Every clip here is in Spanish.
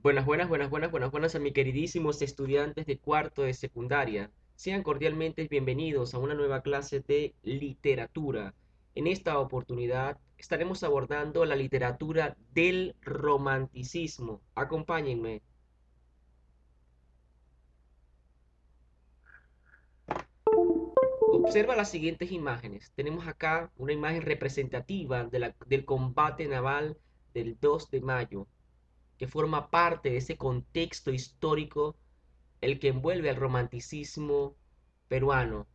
Buenas a mis queridísimos estudiantes de cuarto de secundaria. Sean cordialmente bienvenidos a una nueva clase de literatura. En esta oportunidad estaremos abordando la literatura del romanticismo. Acompáñenme. Observa las siguientes imágenes. Tenemos acá una imagen representativa del combate naval del 2 de mayo, que forma parte de ese contexto histórico el que envuelve al romanticismo peruano.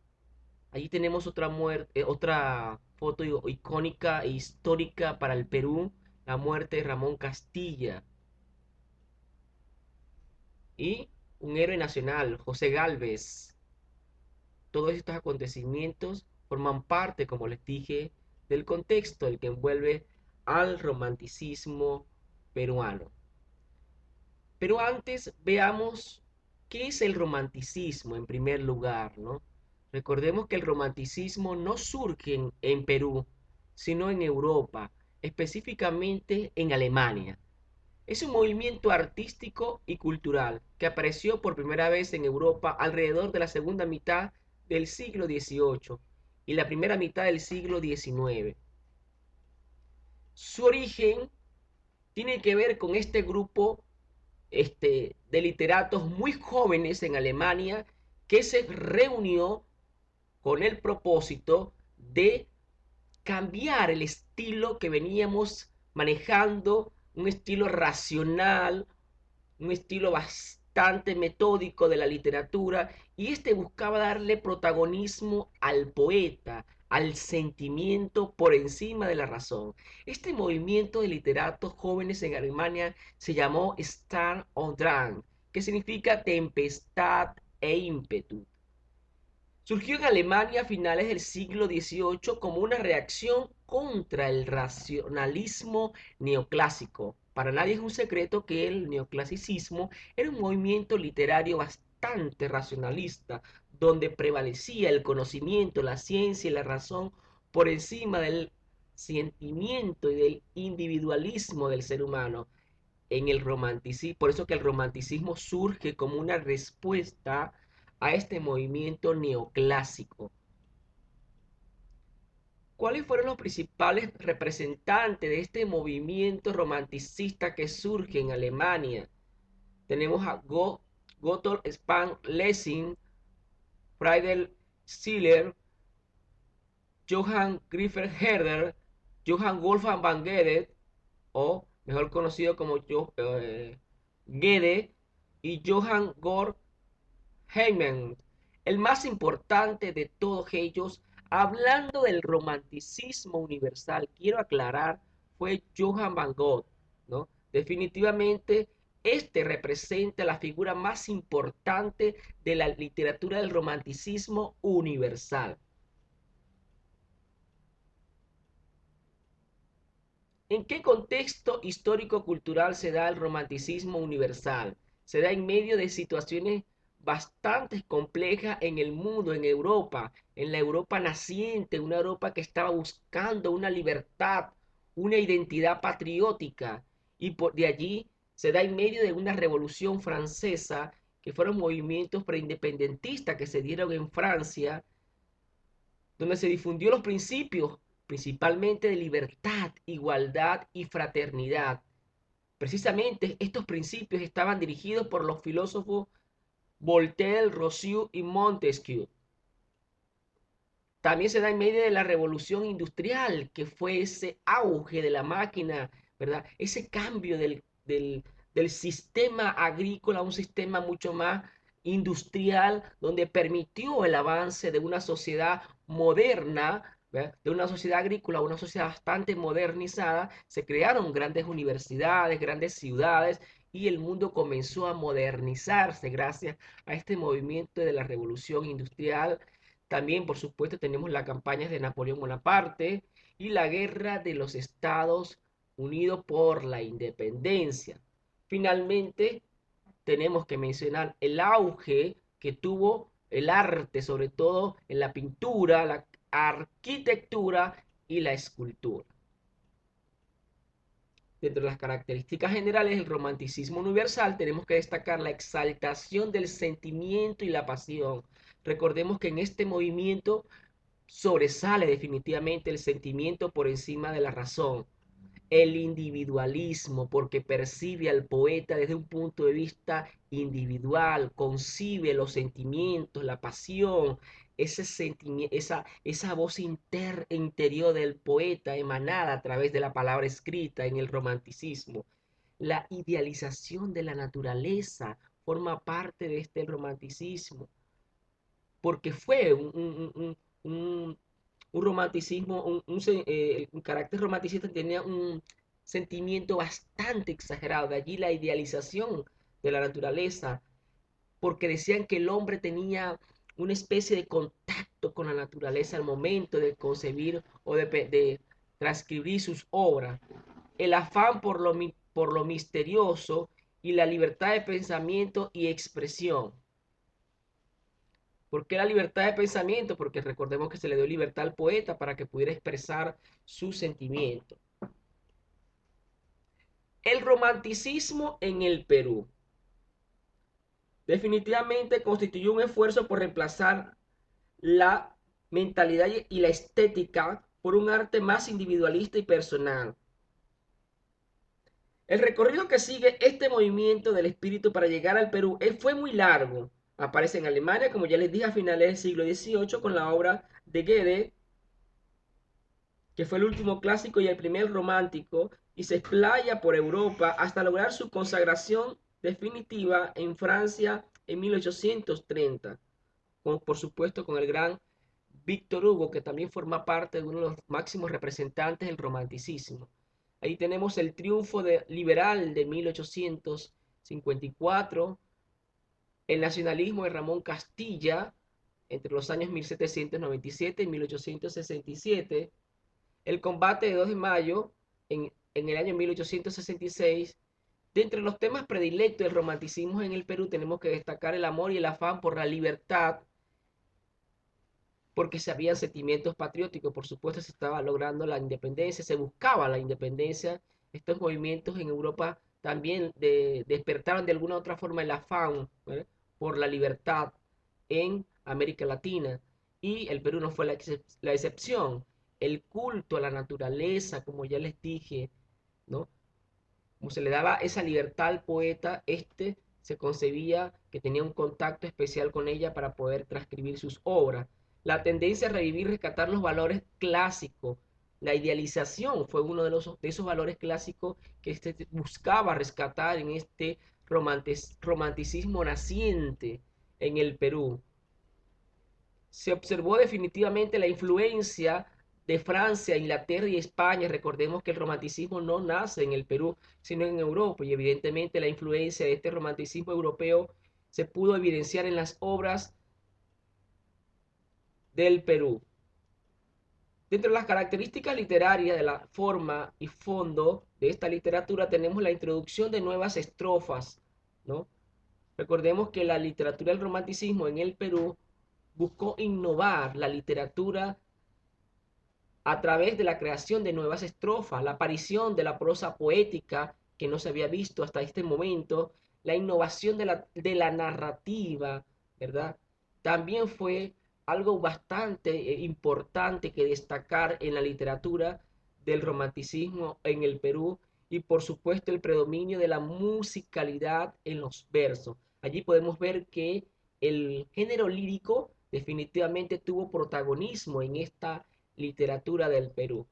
Allí tenemos otra foto icónica e histórica para el Perú, la muerte de Ramón Castilla, y un héroe nacional, José Gálvez. Todos estos acontecimientos forman parte, como les dije, del contexto el que envuelve al romanticismo peruano. Pero antes veamos qué es el romanticismo en primer lugar, ¿no? Recordemos que el romanticismo no surge en Perú, sino en Europa, específicamente en Alemania. Es un movimiento artístico y cultural que apareció por primera vez en Europa alrededor de la segunda mitad del siglo XVIII y la primera mitad del siglo XIX. Su origen tiene que ver con este grupo de literatos muy jóvenes en Alemania que se reunió con el propósito de cambiar el estilo que veníamos manejando, un estilo racional, un estilo bastante metódico de la literatura, y buscaba darle protagonismo al poeta, al sentimiento por encima de la razón. Este movimiento de literatos jóvenes en Alemania se llamó Sturm und Drang, que significa tempestad e ímpetu. Surgió en Alemania a finales del siglo XVIII como una reacción contra el racionalismo neoclásico. Para nadie es un secreto que el neoclasicismo era un movimiento literario bastante racionalista, donde prevalecía el conocimiento, la ciencia y la razón por encima del sentimiento y del individualismo del ser humano. En el romanticismo, por eso que el romanticismo surge como una respuesta a este movimiento neoclásico. ¿Cuáles fueron los principales representantes de este movimiento romanticista que surge en Alemania? Tenemos a Gotthold Spahn Lessing, Friedrich Schiller, Johann Griffith Herder, Johann Wolfgang van Goethe, o mejor conocido como Goethe, y Johann Georg Heyman. El más importante de todos ellos, hablando del romanticismo universal, quiero aclarar, fue Johann van Gogh, ¿no? Definitivamente, este representa la figura más importante de la literatura del romanticismo universal. ¿En qué contexto histórico-cultural se da el romanticismo universal? Se da en medio de situaciones bastante complejas en el mundo, en Europa, en la Europa naciente, una Europa que estaba buscando una libertad, una identidad patriótica, y de allí se da en medio de una revolución francesa, que fueron movimientos preindependentistas que se dieron en Francia, donde se difundió los principios principalmente de libertad, igualdad y fraternidad. Precisamente estos principios estaban dirigidos por los filósofos Voltaire, Rousseau y Montesquieu. También se da en medio de la revolución industrial, que fue ese auge de la máquina, ¿verdad? Ese cambio del sistema agrícola a un sistema mucho más industrial, donde permitió el avance de una sociedad moderna, ¿verdad? De una sociedad agrícola a una sociedad bastante modernizada. Se crearon grandes universidades, grandes ciudades, y el mundo comenzó a modernizarse gracias a este movimiento de la revolución industrial. También, por supuesto, tenemos las campañas de Napoleón Bonaparte y la guerra de los Estados Unidos por la independencia. Finalmente, tenemos que mencionar el auge que tuvo el arte, sobre todo en la pintura, la arquitectura y la escultura. Dentro de las características generales del romanticismo universal tenemos que destacar la exaltación del sentimiento y la pasión. Recordemos que en este movimiento sobresale definitivamente el sentimiento por encima de la razón, el individualismo, porque percibe al poeta desde un punto de vista individual, concibe los sentimientos, la pasión, ese sentimiento, esa voz interior del poeta emanada a través de la palabra escrita en el romanticismo. La idealización de la naturaleza forma parte de este romanticismo, porque fue un romanticismo, un carácter romanticista tenía un sentimiento bastante exagerado, de allí la idealización de la naturaleza, porque decían que el hombre tenía una especie de contacto con la naturaleza al momento de concebir o de transcribir sus obras. El afán por lo misterioso y la libertad de pensamiento y expresión. ¿Por qué la libertad de pensamiento? Porque recordemos que se le dio libertad al poeta para que pudiera expresar sus sentimientos. El romanticismo en el Perú definitivamente constituyó un esfuerzo por reemplazar la mentalidad y la estética por un arte más individualista y personal. El recorrido que sigue este movimiento del espíritu para llegar al Perú fue muy largo. Aparece en Alemania, como ya les dije, a finales del siglo XVIII con la obra de Goethe, que fue el último clásico y el primer romántico, y se explaya por Europa hasta lograr su consagración definitiva en Francia en 1830, por supuesto con el gran Víctor Hugo, que también forma parte de uno de los máximos representantes del romanticismo. Ahí tenemos el triunfo liberal de 1854, el nacionalismo de Ramón Castilla entre los años 1797 y 1867, el combate de 2 de mayo en el año 1866. De entre los temas predilectos del romanticismo en el Perú tenemos que destacar el amor y el afán por la libertad, porque se habían sentimientos patrióticos, por supuesto se estaba logrando la independencia, se buscaba la independencia. Estos movimientos en Europa también despertaron de alguna u otra forma el afán, ¿verdad?, por la libertad en América Latina, y el Perú no fue la excepción. El culto a la naturaleza, como ya les dije, ¿no? Como se le daba esa libertad al poeta, se concebía que tenía un contacto especial con ella para poder transcribir sus obras. La tendencia a revivir y rescatar los valores clásicos, la idealización fue uno de esos valores clásicos que buscaba rescatar en este romanticismo naciente en el Perú. Se observó definitivamente la influencia de Francia, Inglaterra y España. Recordemos que el romanticismo no nace en el Perú, sino en Europa, y evidentemente la influencia de este romanticismo europeo se pudo evidenciar en las obras del Perú. Dentro de las características literarias de la forma y fondo de esta literatura tenemos la introducción de nuevas estrofas, ¿no? Recordemos que la literatura del romanticismo en el Perú buscó innovar la literatura a través de la creación de nuevas estrofas, la aparición de la prosa poética que no se había visto hasta este momento, la innovación de la narrativa, ¿verdad? También fue algo bastante importante que destacar en la literatura del romanticismo en el Perú, y por supuesto el predominio de la musicalidad en los versos. Allí podemos ver que el género lírico definitivamente tuvo protagonismo en esta literatura del Perú.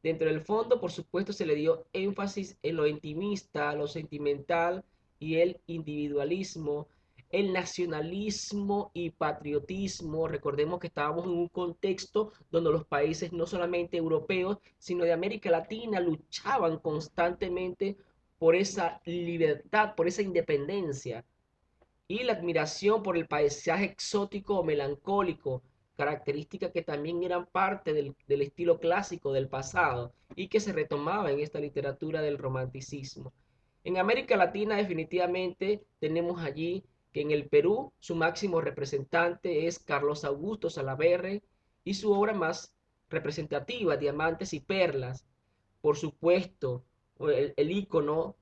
Dentro del fondo, por supuesto, se le dio énfasis en lo intimista, lo sentimental y el individualismo, el nacionalismo y patriotismo. Recordemos que estábamos en un contexto donde los países no solamente europeos, sino de América Latina luchaban constantemente por esa libertad, por esa independencia, y la admiración por el paisaje exótico o melancólico, características que también eran parte del estilo clásico del pasado y que se retomaba en esta literatura del romanticismo. En América Latina definitivamente tenemos allí que en el Perú su máximo representante es Carlos Augusto Salaverry y su obra más representativa, Diamantes y Perlas. Por supuesto, el ícono,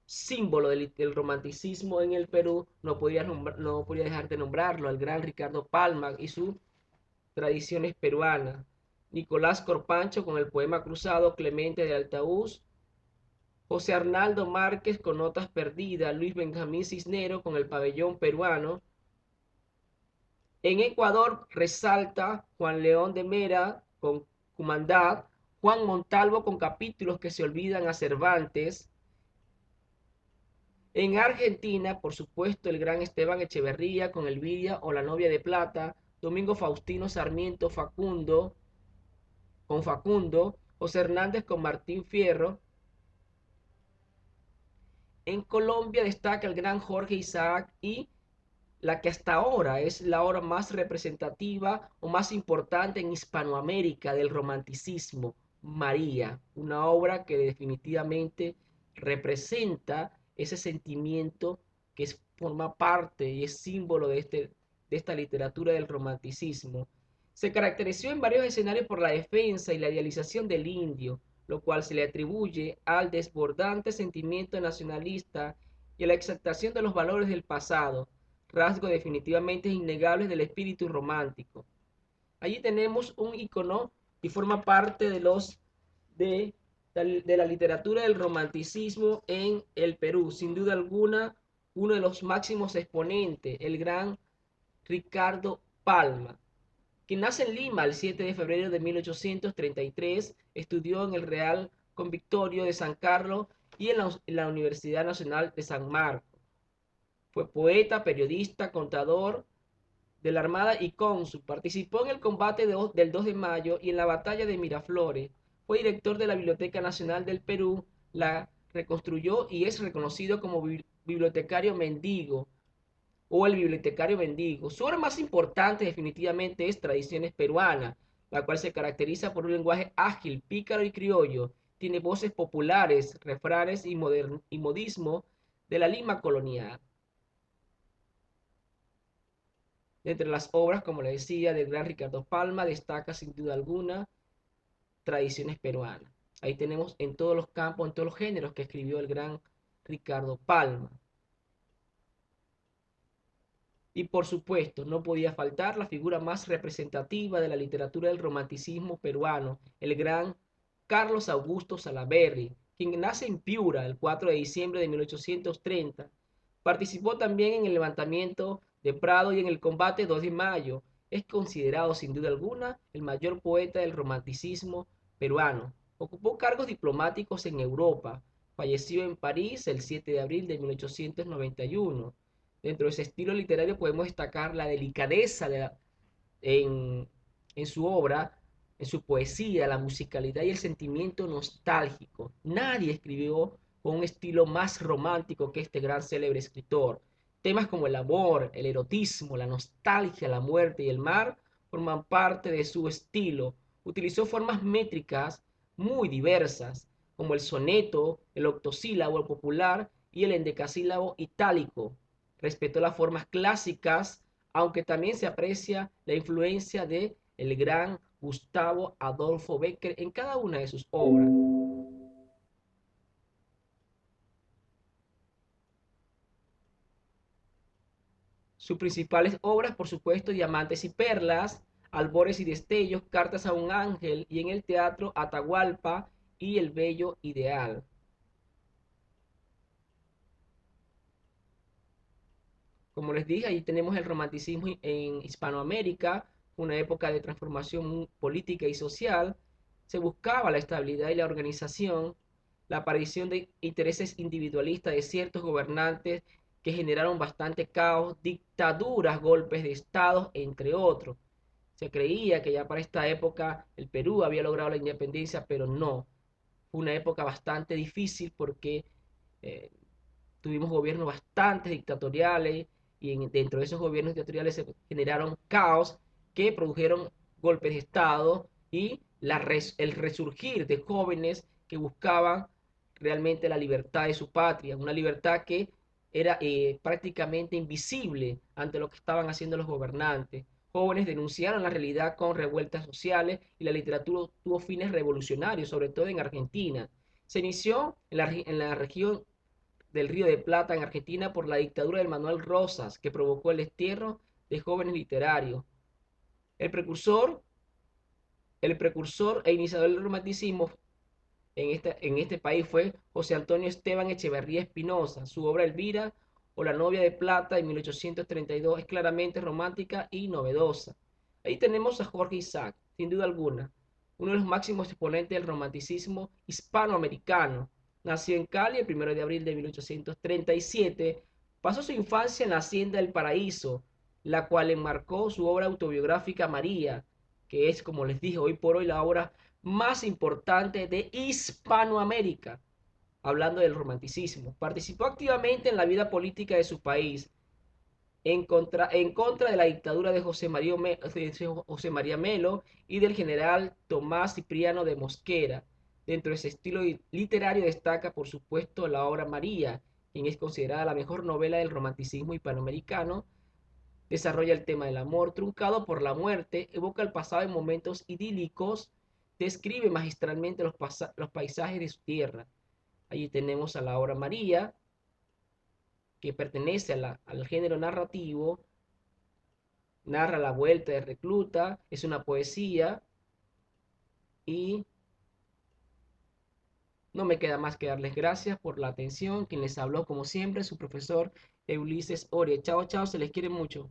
símbolo del romanticismo en el Perú, no podría dejar de nombrarlo, al gran Ricardo Palma y sus tradiciones peruanas. Nicolás Corpancho con el poema cruzado, Clemente de Altaúz, José Arnaldo Márquez con Notas Perdidas, Luis Benjamín Cisnero con el pabellón peruano. En Ecuador resalta Juan León de Mera con Cumandad, Juan Montalvo con capítulos que se olvidan a Cervantes. En Argentina, por supuesto, el gran Esteban Echeverría con Elvira o La novia de plata, Domingo Faustino Sarmiento Facundo, José Hernández con Martín Fierro. En Colombia destaca el gran Jorge Isaac y la que hasta ahora es la obra más representativa o más importante en Hispanoamérica del romanticismo, María, una obra que definitivamente representa ese sentimiento que forma parte y es símbolo de esta literatura del romanticismo. Se caracterizó en varios escenarios por la defensa y la idealización del indio, lo cual se le atribuye al desbordante sentimiento nacionalista y a la exaltación de los valores del pasado, rasgos definitivamente innegables del espíritu romántico. Allí tenemos un icono y forma parte de, de la literatura del romanticismo en el Perú. Sin duda alguna, uno de los máximos exponentes, el gran Ricardo Palma, quien nace en Lima el 7 de febrero de 1833, estudió en el Real Convictorio de San Carlos y en la Universidad Nacional de San Marcos. Fue poeta, periodista, contador de la Armada y cónsul. Participó en el combate del 2 de mayo y en la batalla de Miraflores. Fue director de la Biblioteca Nacional del Perú, la reconstruyó y es reconocido como bibliotecario mendigo o el bibliotecario mendigo. Su obra más importante definitivamente es Tradiciones Peruanas, la cual se caracteriza por un lenguaje ágil, pícaro y criollo. Tiene voces populares, refranes y modismo de la Lima colonial. Entre las obras, como le decía, del gran Ricardo Palma, destaca sin duda alguna Tradiciones Peruanas. Ahí tenemos en todos los campos, en todos los géneros que escribió el gran Ricardo Palma. Y por supuesto, no podía faltar la figura más representativa de la literatura del romanticismo peruano, el gran Carlos Augusto Salaberry, quien nace en Piura el 4 de diciembre de 1830. Participó también en el levantamiento de Prado y en el combate 2 de mayo. Es considerado sin duda alguna el mayor poeta del romanticismo peruano. Ocupó cargos diplomáticos en Europa. Falleció en París el 7 de abril de 1891. Dentro de ese estilo literario podemos destacar la delicadeza en, en su obra, en su poesía, la musicalidad y el sentimiento nostálgico. Nadie escribió con un estilo más romántico que este gran célebre escritor. Temas como el amor, el erotismo, la nostalgia, la muerte y el mar forman parte de su estilo. Utilizó formas métricas muy diversas, como el soneto, el octosílabo popular y el endecasílabo itálico. Respetó las formas clásicas, aunque también se aprecia la influencia de el gran Gustavo Adolfo Bécquer en cada una de sus obras. Sus principales obras, por supuesto, Diamantes y Perlas, Albores y Destellos, Cartas a un Ángel y en el teatro Atahualpa y El Bello Ideal. Como les dije, ahí tenemos el romanticismo en Hispanoamérica, una época de transformación política y social. Se buscaba la estabilidad y la organización, la aparición de intereses individualistas de ciertos gobernantes que generaron bastante caos, dictaduras, golpes de Estado, entre otros. Se creía que ya para esta época el Perú había logrado la independencia, pero no. Fue una época bastante difícil porque eh, tuvimos gobiernos bastante dictatoriales y dentro de esos gobiernos dictatoriales se generaron caos que produjeron golpes de Estado y el resurgir de jóvenes que buscaban realmente la libertad de su patria, una libertad que era prácticamente invisible ante lo que estaban haciendo los gobernantes. Jóvenes denunciaron la realidad con revueltas sociales y la literatura tuvo fines revolucionarios, sobre todo en Argentina. Se inició en la región del Río de Plata, en Argentina, por la dictadura de Manuel Rosas, que provocó el destierro de jóvenes literarios. El precursor, el precursor e iniciador del romanticismo en este país fue José Antonio Esteban Echeverría Espinosa. Su obra Elvira o La novia de plata en 1832 es claramente romántica y novedosa. Ahí tenemos a Jorge Isaac, sin duda alguna, uno de los máximos exponentes del romanticismo hispanoamericano. Nació en Cali el 1 de abril de 1837. Pasó su infancia en la Hacienda del Paraíso, la cual enmarcó su obra autobiográfica María, que es, como les dije, hoy por hoy la obra más importante de Hispanoamérica, hablando del romanticismo. Participó activamente en la vida política de su país, en contra de la dictadura de José María Melo y del general Tomás Cipriano de Mosquera. Dentro de ese estilo literario destaca, por supuesto, la obra María, quien es considerada la mejor novela del romanticismo hispanoamericano. Desarrolla el tema del amor truncado por la muerte, evoca el pasado en momentos idílicos, describe magistralmente los paisajes de su tierra. Allí tenemos a la obra María, que pertenece al género narrativo, narra la vuelta de recluta, es una poesía y no me queda más que darles gracias por la atención. Quien les habló, como siempre, su profesor Ulises Oria. Chao, chao, se les quiere mucho.